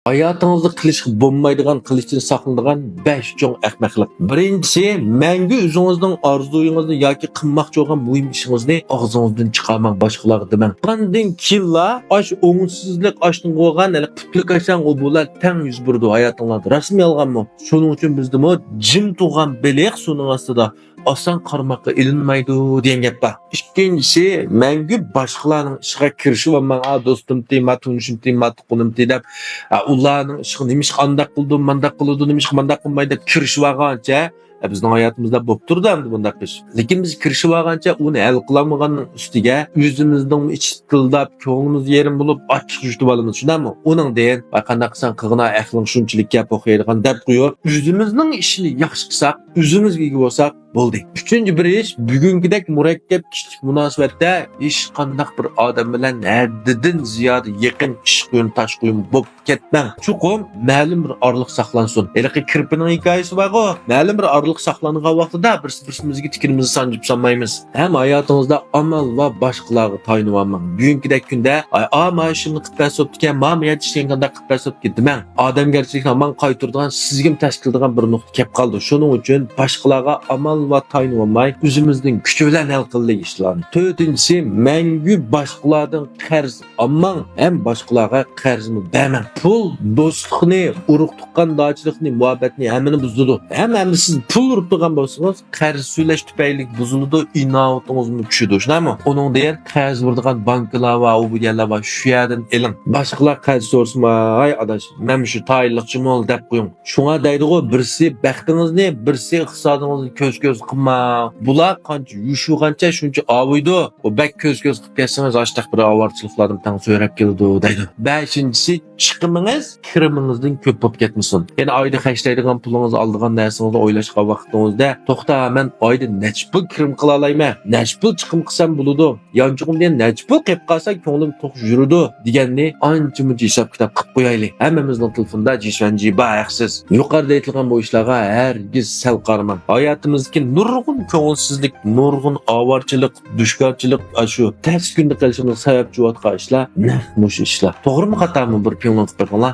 Hayatınızda qilishga bo'lmaydigan, qilishdan saqlanadigan 5 cho'ng ahmoqlik. Birinchisi, mangu o'zingizning orzuyingizni yoki qilmoqchi bo'lgan muhim ishingizni og'zingizdan chiqarmang, boshqalarga demang. Bundan keyinla osh o'ngsizlik oshdan bo'lgan, hali putlik ashsan u bular tang yuz berdi hayotingizda. Rasmiy olganmi? Shuning uchun bizdimi jim tug'an beliq suning ostida oson qarmoqqa ilinmaydi degan gap bor. Ikkinchisi, mangu boshqalarning ishiga kirishib olmang. Do'stim deyman, tunishim deyman, tuqanim deb ularning ishini nimish qanday qildi, mandaq qildi, nimish mandaq qilmaydi deb kirishib olgancha bizning hayotimizda bo'lib turdi endi bunday ish. Lekin biz kirishib olgancha uni hal qilolmaganning ustiga o'zimizning ichi tildab, ko'nglimiz yerim bo'lib ochiq yutib olamiz. Shundaymi? Uning deyin qanday qilsan qilg'ina aqling shunchalik gap o'qiydigan deb qo'yib, o'zimizning ishini yaxshi qilsak, o'zimizga ega bo'lsak bo'ldi. Üçüncü bir iş, bugünkidek murakkab kişilik münasebette iş qandaq bir odam bilan haddidan ziyoda yaqin ish qo'yin tash qo'yin bo'lib ketmang. Chuqur ma'lum bir orliq saqlansin. Elki kirpining hikoyasi bor-ku, ma'lum bir orliq saqlangan vaqtida birsimizga tikirimizni sanjib sanmaymiz. Ham hayotingizda amal va boshqalarga tayinib olmang. Bugünkidek kunda mana shuni qilib tasoddikan, mana yetishgan qandaq qilib tasoddikan demang. Odamgarchilikni man qaytiradigan, sizga tashkildigan bir nuqta kelib qoldi. Shuning uchun boshqalarga amal va tayin olmay, o'zimizning kuchi bilan hal qildik ishlarni. To'rtinchisi, mangu boshqalardan qarz olmang, ham boshqalarga qarzni bermang. Pul do'stlikni, urug' tuqqan dochilikni, muhabbatni hammani buzadi. Ham siz pul urib turgan bo'lsangiz, qarz so'lash tufayli buziladi, inovatingizni tushadi. Shunami? Uning degan qarz beradigan banklar va ubuyalar va shu yerdan eling. Boshqalar qarz so'rasma, ay adash, men shu tayinliqchimol deb qo'ying. Shunga deydi-ku, birsi baxtingizni, birsi iqtisodingizni ko'z qilma. Bular qancha yushug'ancha shuncha avuydi. O bak ko'z qilib ketsangiz ashtaq bir avorchiliklardan tang so'rab keldi deydi. 5-si chiqimingiz kirimingizdan ko'p bo'lib ketmasin. Ya'ni oyda xashlaydigan pulingizni oldigan narsangizni o'ylashga vaqtingizda to'xta, men oyda nechta pul kirim qila olayman, nechta pul chiqim qilsam bo'ladi, yonchig'imdan nechta pul qilib qolsa ko'nglim to'q yuradi deganni ancha-muncha hisob kitob qilib qo'yaylik. Hammamizning telefonda jishvanji baxsiz. Yuqorida aytilgan bu ishlarga hargiz sal qaramang. Hayotimizga nurg'un ko'ngilsizlik, nurg'un avorchilik, dushkorchilik, shu ters kunda qilishimiz sababchi bo'layotgan ishlar, mush ishlar. To'g'rimi, xatomi bir piyonlik qilganlar?